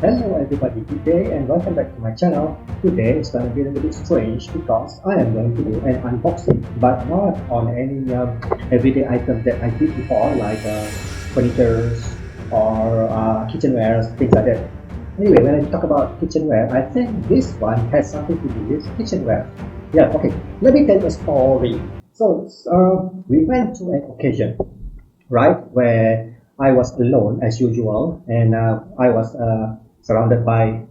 Hello everybody, good day and welcome back to my channel. Today is going to be a little bit strange because I am going to do an unboxing, but not on any everyday items that I did before, like furniture or kitchenware, things like that. Anyway, when I talk about kitchenware, I think this one has something to do with kitchenware. Yeah, okay, let me tell you a story. So, we went to an occasion, right, where I was alone as usual, and I was surrounded by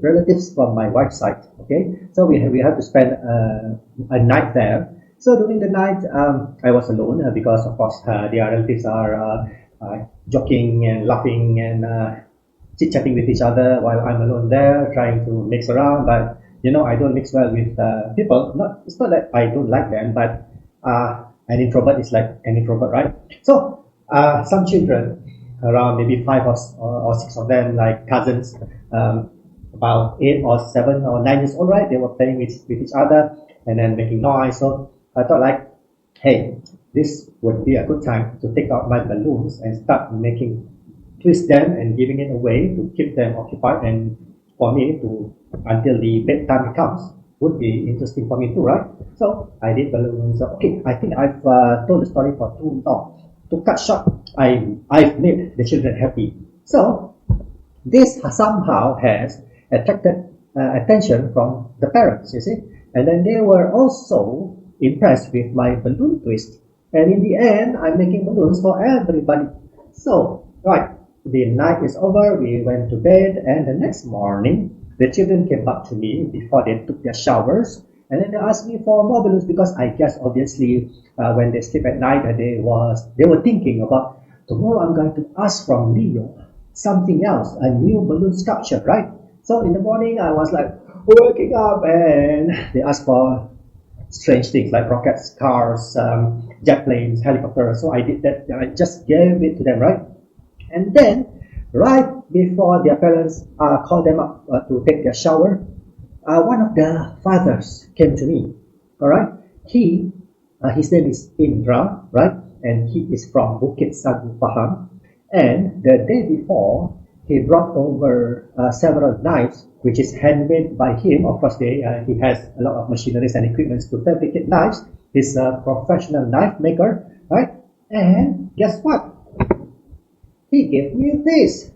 relatives from my wife's side. Okay, so we have to spend a night there. So during the night, I was alone because of course their relatives are joking and laughing and chit chatting with each other while I'm alone there trying to mix around. But I don't mix well with people. Not It's not that I don't like them, but an introvert is like an introvert, right? So some children, around maybe or six of them, like cousins, about 8 or 7 or 9 years old, right? They were playing with each other and then making noise. So I thought like, hey, this would be a good time to take out my balloons and start making twist them and giving it away to keep them occupied and for me to until the bedtime comes would be interesting for me too, right? So I did balloons. Okay, I think I've told the story for too long. To cut short, I've made the children happy. So this somehow has attracted attention from the parents, you see, and then they were also impressed with my balloon twist. And in the end, I'm making balloons for everybody. So, right, the night is over, we went to bed, and the next morning, the children came back to me before they took their showers, and then they asked me for more balloons because I guess obviously when they sleep at night, they were thinking about tomorrow I'm going to ask from Leo something else, a new balloon sculpture, right? So in the morning, I was like waking up, and they asked for strange things like rockets, cars, jet planes, helicopters. So I did that. I just gave it to them, right? And then, right before their parents called them up to take their shower, one of the fathers came to me. All right, his name is Indra, right, and he is from Bukit Sagu, Pahang. And the day before, he brought over several knives, which is handmade by him. Of course, he has a lot of machineries and equipment to fabricate knives. He's a professional knife maker, right? And guess what? He gave me this,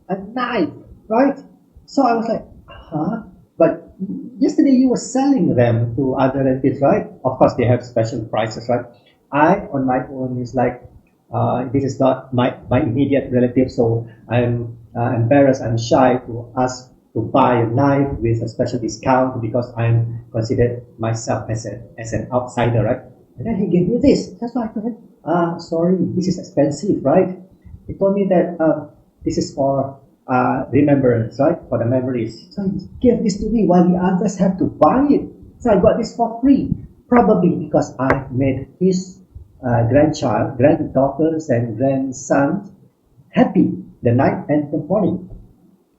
a knife, right? So I was like, huh? But yesterday you were selling them to other relatives, right? Of course, they have special prices, right? I, on my own, is like, this is not my immediate relative, so I'm embarrassed, I'm shy to ask to buy a knife with a special discount because I'm considered myself as an outsider, right? And then he gave me this. That's why I told him, sorry, this is expensive, right? He told me that this is for remembrance, right? For the memories. So he gave this to me while the others have to buy it. So I got this for free, probably because I made his granddaughters, and grandsons happy the night and the morning.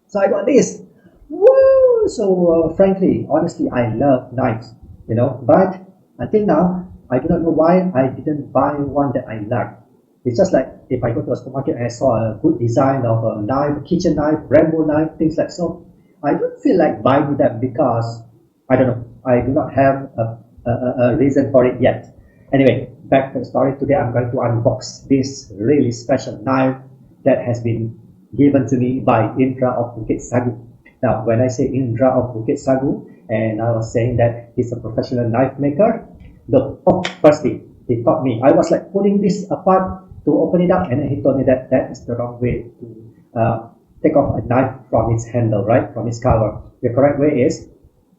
So I got this. Woo! So frankly, honestly, I love knives, but until now, I do not know why I didn't buy one that I like. It's just like if I go to a supermarket and I saw a good design of a knife, kitchen knife, Rambo knife, things like so. I don't feel like buying them because I don't know. I do not have a reason for it yet. Anyway, back to the story. Today I'm going to unbox this really special knife that has been given to me by Indra of Bukit Sagu. Now, when I say Indra of Bukit Sagu, and I was saying that he's a professional knife maker, firstly, he taught me. I was like pulling this apart to open it up, and then he told me that that is the wrong way to take off a knife from its handle, right, from its cover. The correct way is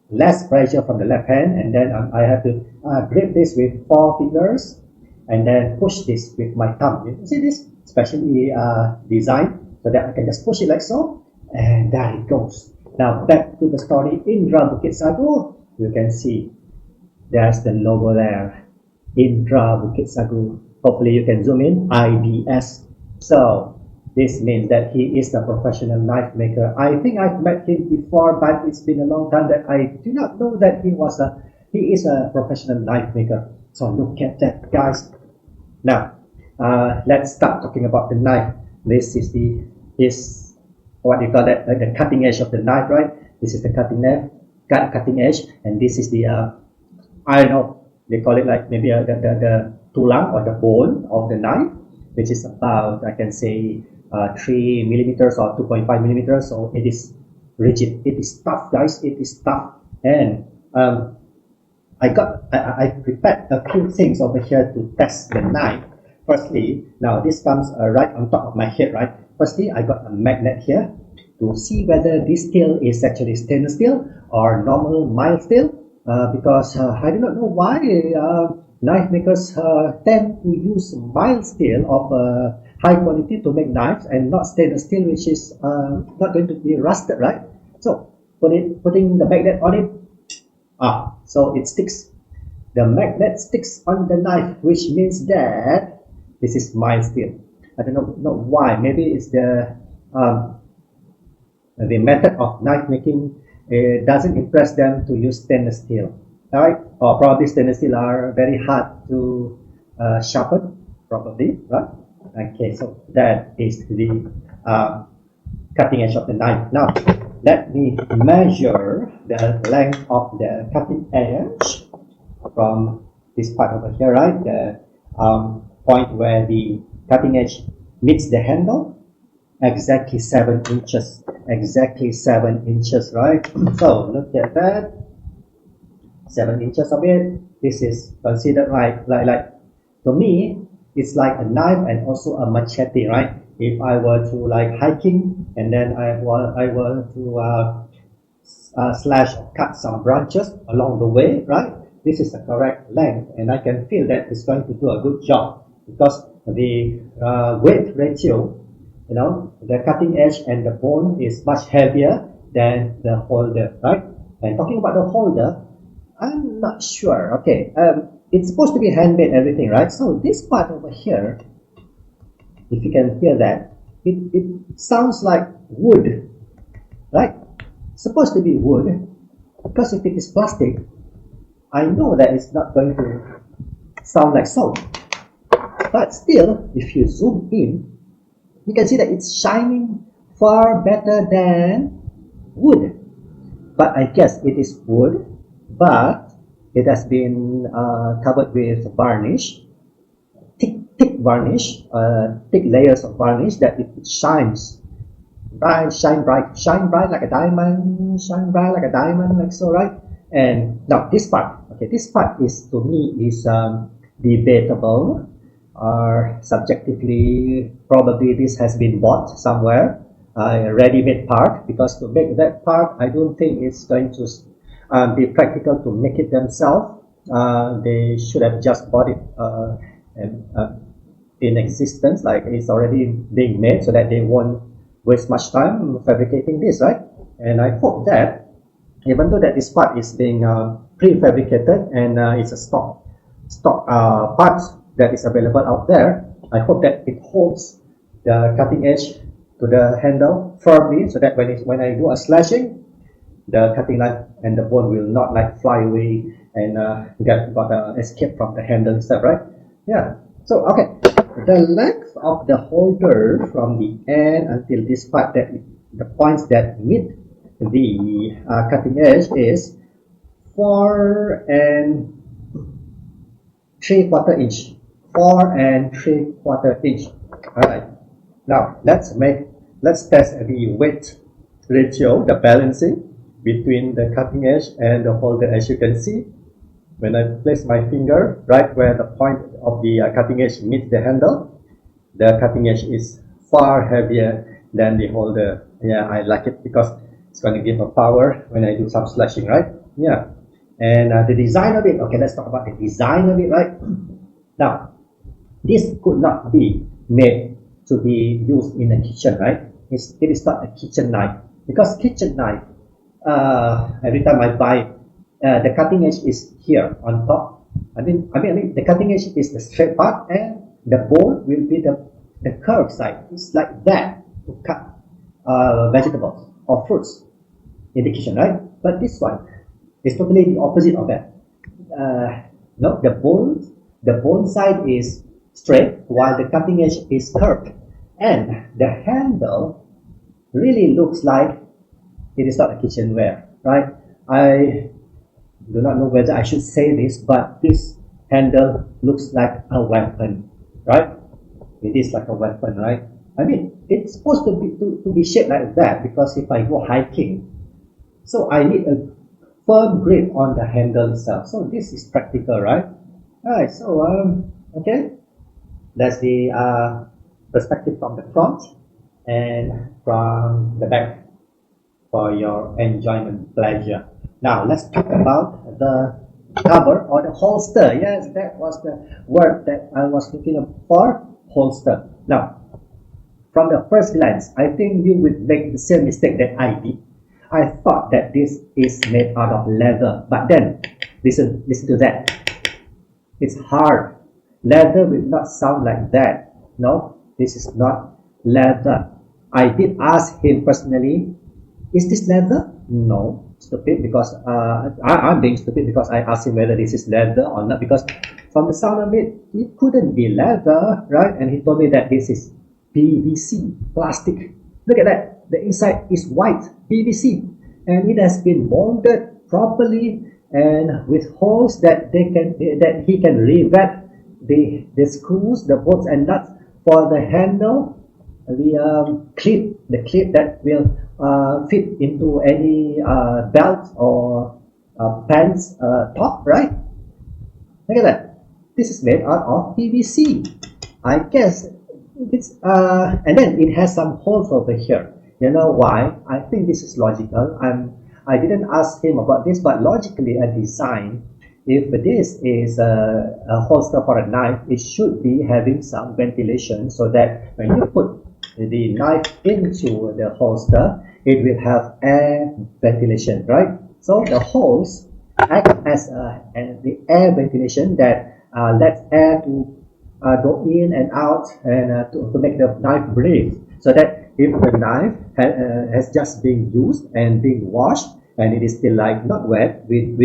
less pressure from the left hand, and then I have to grip this with 4 fingers and then push this with my thumb. You see this specially designed so that I can just push it like so, and there it goes. Now back to the story. Indra Bukit Sagu, you can see there's the logo there, Indra Bukit Sagu. Hopefully you can zoom in, IBS. So this means that he is a professional knife maker. I think I've met him before, but it's been a long time that I do not know that he is a professional knife maker. So look at that, guys. Now, let's start talking about the knife. This is his what you call that, the cutting edge of the knife, right? This is the cutting edge, and this is the I don't know, they call it like maybe the tulang or the bone of the knife, which is about, I can say, 3 millimeters or 2.5 millimeters. So it is rigid. It is tough, guys. It is tough. And I prepared a few things over here to test the knife. Firstly, now this comes right on top of my head, right? Firstly, I got a magnet here to see whether this steel is actually stainless steel or normal mild steel. Because I do not know why knife makers tend to use mild steel of high quality to make knives and not stainless steel, which is not going to be rusted, right? So putting the magnet on it, so it sticks. The magnet sticks on the knife, which means that this is mild steel. I don't know why. Maybe it's the method of knife making. It doesn't impress them to use stainless steel, right? Or probably stainless steel are very hard to sharpen, probably, right? Okay, so that is the cutting edge of the knife. Now, let me measure the length of the cutting edge from this part over here, right? The point where the cutting edge meets the handle. Exactly 7 inches. Exactly 7 inches, right? So look at that. 7 inches of it. This is considered like to me, it's like a knife and also a machete, right? If I were to like hiking and then I were to slash or cut some branches along the way, right? This is the correct length, and I can feel that it's going to do a good job because the weight ratio, you know, the cutting edge and the bone is much heavier than the holder, right? And talking about the holder, I'm not sure. Okay, it's supposed to be handmade, everything, right? So this part over here, if you can hear that, it sounds like wood, right? It's supposed to be wood, because if it is plastic, I know that it's not going to sound like so. But still, if you zoom in, you can see that it's shining far better than wood. But I guess it is wood, but it has been covered with varnish, thick varnish, thick layers of varnish that it shines bright, shine bright like a diamond, shine bright like a diamond, like so, right? And now this part, okay, this part is to me is debatable, or subjectively, probably this has been bought somewhere, a ready-made part, because to make that part, I don't think it's going to be practical to make it themselves. They should have just bought it in existence, like it's already being made, so that they won't waste much time fabricating this, right? And I hope that even though that this part is being prefabricated and it's a stock parts that is available out there, I hope that it holds the cutting edge to the handle firmly, so that when I do a slashing, the cutting knife and the bone will not like fly away and escape from the handle instead, right? Yeah. So okay, the length of the holder from the end until this part, that the points that meet the cutting edge, is 4 3/4 inch. 4 3/4 inch. All right. Now let's test the weight ratio, the balancing between the cutting edge and the holder. As you can see, when I place my finger right where the point of the cutting edge meets the handle, the cutting edge is far heavier than the holder. Yeah, I like it because it's going to give a power when I do some slashing, right? Yeah. And the design of it, okay, let's talk about the design of it, right? Now, this could not be made to be used in a kitchen, right? It is not a kitchen knife, because kitchen knife, every time I buy, the cutting edge is here on top. I mean, the cutting edge is the straight part, and the bone will be the curved side. It's like that to cut vegetables or fruits in the kitchen, right? But this one is totally the opposite of that. No, the bone side is straight while the cutting edge is curved, and the handle really looks like it is not a kitchenware, right? I do not know whether I should say this, but this handle looks like a weapon, right? It is like a weapon, right? I mean, it's supposed to be shaped like that because if I go hiking, so I need a firm grip on the handle itself. So this is practical, right? Alright, so okay, that's the perspective from the front and from the back for your enjoyment pleasure. Now let's talk about the cover or the holster. Yes, that was the word that I was looking for, holster. Now, from the first glance, I think you would make the same mistake that I did. I thought that this is made out of leather, but then listen to that. It's hard. Leather will not sound like that. No, this is not leather. I did ask him personally, is this leather? No, stupid, because I'm being stupid because I asked him whether this is leather or not, because from the sound of it, it couldn't be leather, right? And he told me that this is PVC, plastic. Look at that. The inside is white, PVC, and it has been molded properly and with holes that he can revet the screws, the bolts and nuts for the handle, the clip that will fit into any belt or pants top, right? Look at that. This is made out of PVC. I guess it's and then it has some holes over here. You know why? I think this is logical. I didn't ask him about this, but logically a design, if this is a holster for a knife, it should be having some ventilation so that when you put the knife into the holster, it will have air ventilation, right? So the holes act as the air ventilation that lets air to go in and out and to make the knife breathe, so that if the knife has just been used and being washed and it is still like not wet, we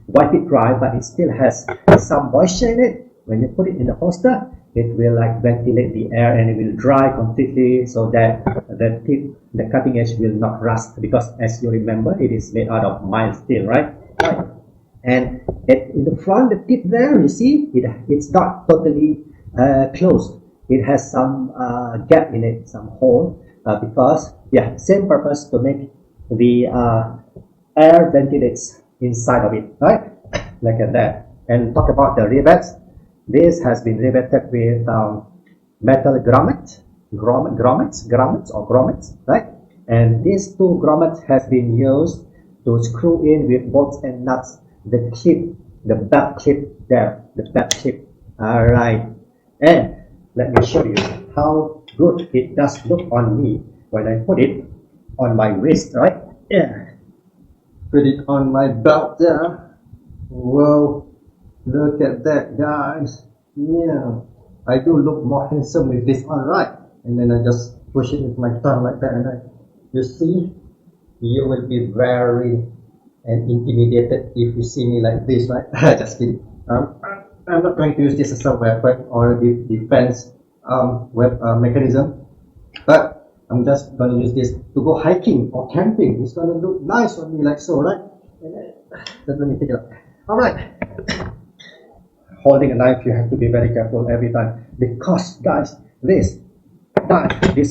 wipe it dry, but it still has some moisture in it. When you put it in the holster, it will like ventilate the air and it will dry completely, so that the cutting edge will not rust, because as you remember, it is made out of mild steel, right? Right. And in the front, the tip there, you see, it's not totally closed. It has some gap in it, some hole, because, yeah, same purpose, to make the air ventilates inside of it, right? Look at that. And talk about the rivets. This has been riveted with metal grommets, right? And these two grommets have been used to screw in with bolts and nuts the clip, the belt clip there, the belt clip. All right. And let me show you how good it does look on me when I put it on my wrist, right? Yeah. Put it on my belt there. Whoa. Look at that, guys. Yeah, I do look more handsome with this on, right? And then I just push it with my tongue like that, and you see, you will be very intimidated if you see me like this, right? Just kidding. I'm not going to use this as a weapon or a defense mechanism, but I'm just going to use this to go hiking or camping. It's going to look nice on me like so, right? Let me take it out. All right. Holding a knife, you have to be very careful every time, because guys, this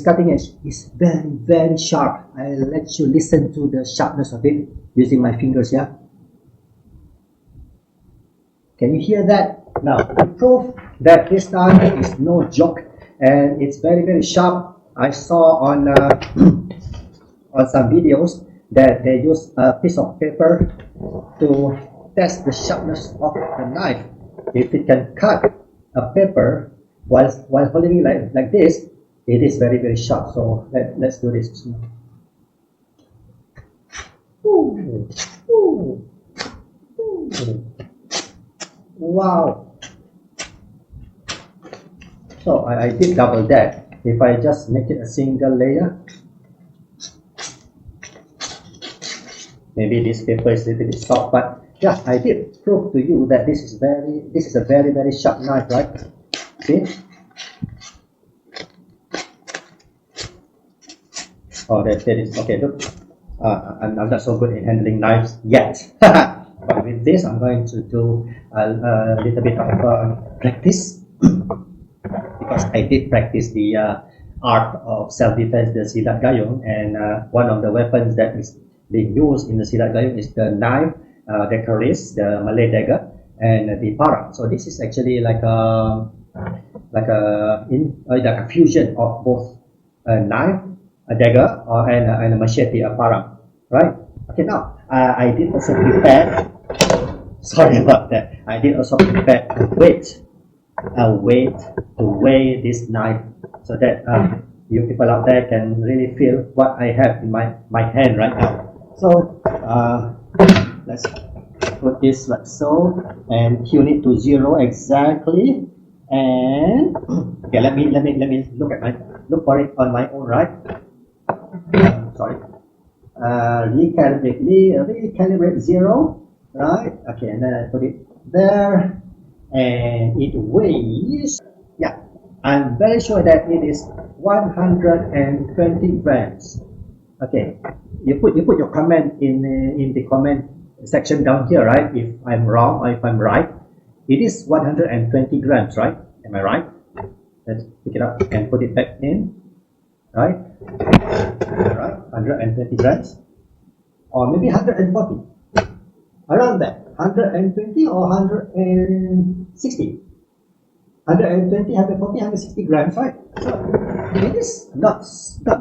cutting edge is very sharp. I'll let you listen to the sharpness of it using my fingers. Yeah, can you hear that? Now, to prove that this knife is no joke and it's very sharp, I saw on on some videos that they use a piece of paper to test the sharpness of the knife. If it can cut a paper while holding it like this, it is very sharp. So let's do this. Ooh. Ooh. Ooh. Wow. So I did double that. If I just make it a single layer, maybe this paper is a little bit soft, but yeah, I did prove to you that this is a very sharp knife, right? See? Oh, that is okay. Look, I'm not so good in handling knives yet. But with this, I'm going to do a little bit of practice because I did practice the art of self-defense, the silat gayung, and one of the weapons that is being used in the silat gayung is the knife, the keris, the Malay dagger, and the parang. So this is actually like a fusion of both a knife, a dagger, and a machete, a parang, right? Okay, now I did also prepare. Sorry about that. I did also prepare a weight to weigh this knife so that you people out there can really feel what I have in my hand right now. So let's put this like so and tune it to 0 exactly. And okay, let me look for it on my own, right? Sorry. Recalibrate 0, right? Okay, and then I put it there, and it weighs. Yeah, I'm very sure that it is 120 grams. Okay, you put your comment in the comment section down here, right? If I'm wrong or if I'm right. It is 120 grams, right? Am I right? Let's pick it up and put it back in, right? Alright, 120 grams, or maybe 140, around that, 120 or 160, 120, 140, 160 grams, right? So it is not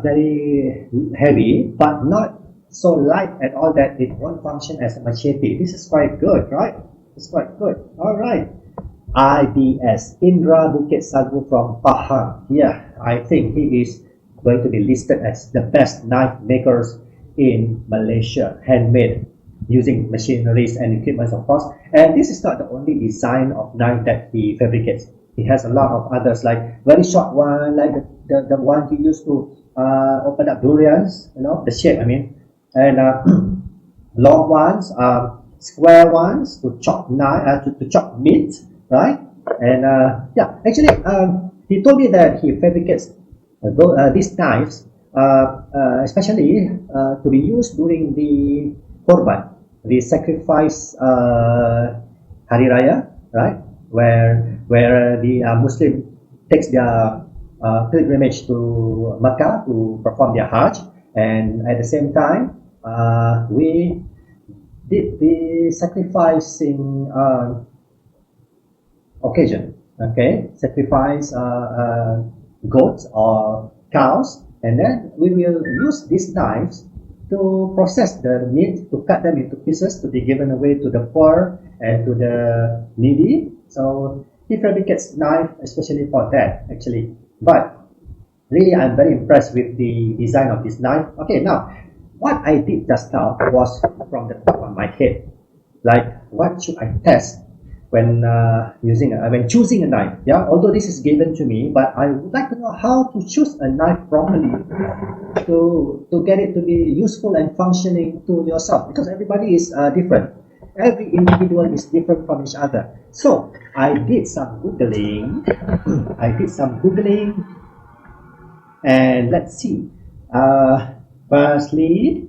very heavy, but not so light at all that it won't function as a machete. This is quite good, right? It's quite good. All right. IBS, Indra Bukit Sagu from Pahang. Yeah, I think he is going to be listed as the best knife makers in Malaysia, handmade, using machineries and equipment, of course. And this is not the only design of knife that he fabricates. He has a lot of others, like very short one, like the one he used to open up durians, you know, the shape, I mean, and long ones, square ones to chop to chop meat, right? And yeah, actually, he told me that he fabricates these knives, especially to be used during the korban, the sacrifice hari raya, right? Where the Muslim takes their pilgrimage to Mecca to perform their Hajj, and at the same time, we did the sacrificing occasion. Okay, sacrifice goats or cows, and then we will use these knives to process the meat, to cut them into pieces to be given away to the poor and to the needy. So he fabricates knife especially for that, actually. But really, I'm very impressed with the design of this knife. Okay, now what I did just now was from the top of my head, like what should I test when when choosing a knife. Yeah, although this is given to me, but I would like to know how to choose a knife properly to get it to be useful and functioning to yourself, because everybody is different. Every individual is different from each other. So I did some googling. And let's see. Firstly,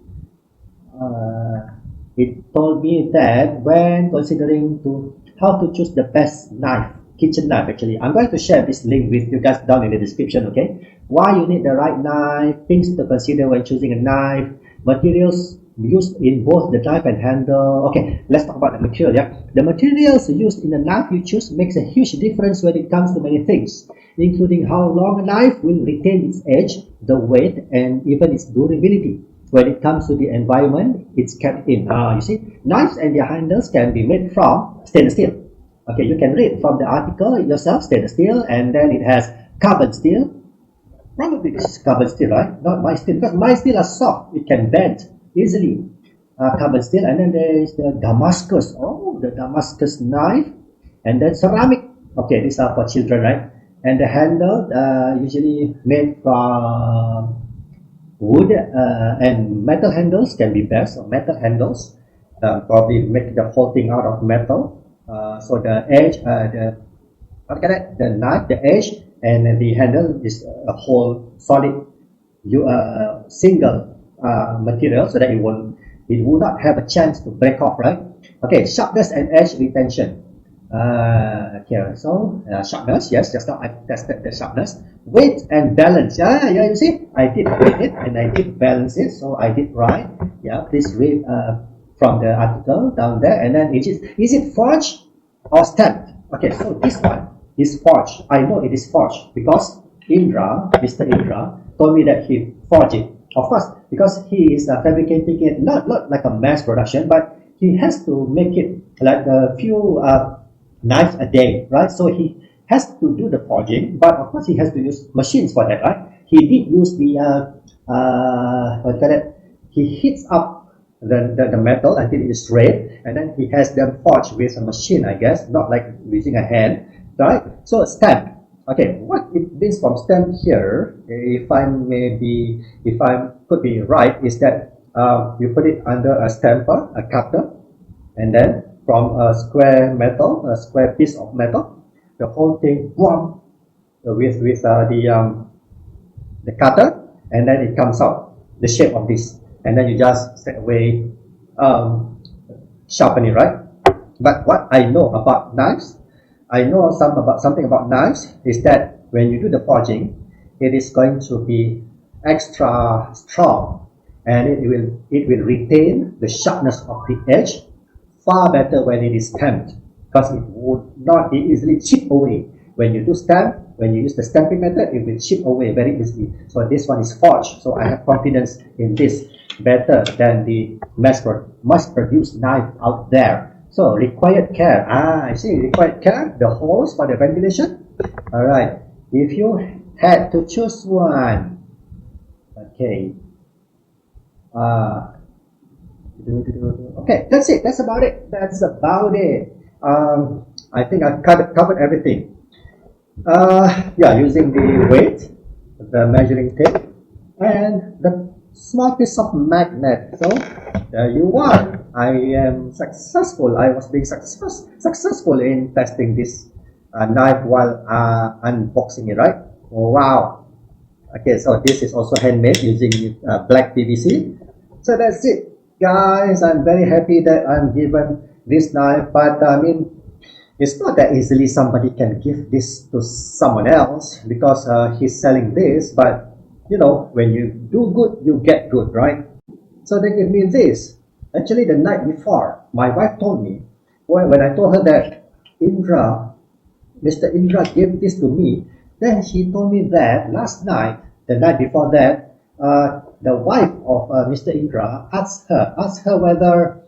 it told me that when considering how to choose the best knife, kitchen knife, actually, I'm going to share this link with you guys down in the description, okay? Why you need the right knife, things to consider when choosing a knife, materials used in both the knife and handle. Okay, let's talk about the material. Yeah, the materials used in the knife you choose makes a huge difference when it comes to many things, including how long a knife will retain its edge, the weight, and even its durability. When it comes to the environment it's kept in. You see, knives and their handles can be made from stainless steel. Okay, you can read from the article yourself, stainless steel, and then it has carbon steel. Probably this is carbon steel, right? Not my steel, because my steel are soft. It can bend easily. Carbon steel, and then there is the Damascus. Oh, the Damascus knife, and then ceramic. Okay, these are for children, right? And the handle usually made from wood and metal handles can be best. Or metal handles probably make the whole thing out of metal. So the edge, the knife, the edge, and the handle is a whole solid single material so that it will not have a chance to break off, right? Okay, sharpness and edge retention. Okay, so sharpness, yes, just now I tested the sharpness. Weight and balance. Yeah, you see, I did weight it and I did balance it, so I did right. Yeah, please read from the article down there. And then is it forged or stamped? Okay, so this one is forged. I know it is forged because Mr. Indra, told me that he forged it. Of course, because he is fabricating it not like a mass production, but he has to make it like a few knives a day, right? So he has to do the forging, but of course he has to use machines for that, right? He did use the what do you call it? He heats up the metal until it is red, and then he has them forged with a machine, I guess, not like using a hand, right? So stamp. Okay, what it means from stamp here, if I could be right, is that you put it under a stamper, a cutter, and then from a square piece of metal, the whole thing boom, with the cutter, and then it comes out the shape of this, and then you just straight away sharpen it, right? But what I know about knives, I know something about knives is that when you do the forging, it is going to be extra strong, and it will retain the sharpness of the edge far better when it is stamped, because it would not be easily chip away. When you do stamp, when you use the stamping method, it will chip away very easily. So this one is forged, so I have confidence in this better than the mass-produced knife out there. So required care. I see, required care. The holes for the ventilation. All right. If you had to choose one, okay. Okay, that's it. That's about it. I think I've covered everything. Yeah, using the weight, the measuring tape, and the small piece of magnet. So there you are. I am successful. I was being successful in testing this knife while unboxing it, right? Oh, wow. Okay, so this is also handmade using black PVC. So that's it, guys. I'm very happy that I'm given this knife, but I mean, it's not that easily somebody can give this to someone else because he's selling this. But you know, when you do good, you get good, right? So they give me this. Actually, the night before, my wife told me, when I told her that Mr. Indra gave this to me, then she told me that last night, the night before that, the wife of Mr. Indra asked her whether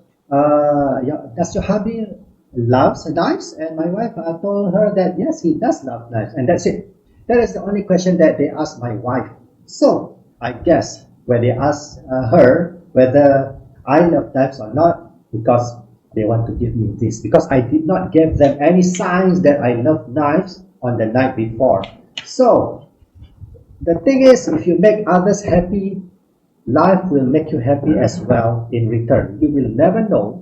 does your hubby loves knives? And my wife told her that yes, he does love knives, and that's it. That is the only question that they asked my wife. So I guess when they asked her whether I love knives or not, because they want to give me this, because I did not give them any signs that I love knives on the night before. So the thing is, if you make others happy, life will make you happy as well in return. You will never know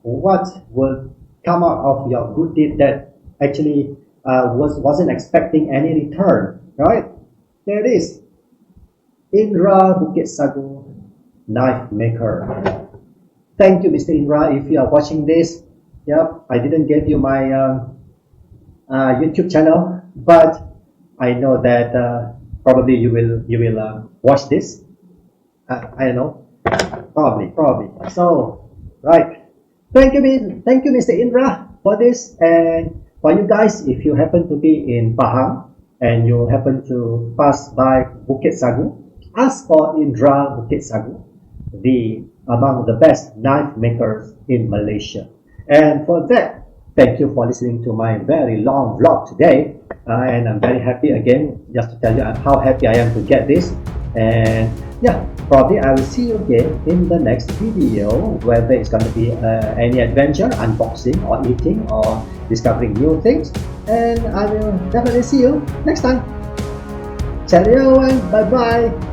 what will come out of your good deed that actually wasn't expecting any return, right? There it is. Indra Bukit Sagu knife maker. Thank you, Mr. Indra, if you are watching this. Yep, I didn't give you my YouTube channel, but I know that probably you will watch this. I don't know, probably. So, right. Thank you, Mr. Indra, for this. And for you guys, if you happen to be in Pahang and you happen to pass by Bukit Sagu, ask for Indra Bukit Sagu, among the best knife makers in Malaysia. And for that, thank you for listening to my very long vlog today. And I'm very happy again, just to tell you how happy I am to get this. And yeah, probably I will see you again in the next video, whether it's going to be any adventure, unboxing or eating or discovering new things. And I will definitely see you next time. Cheerio and bye bye.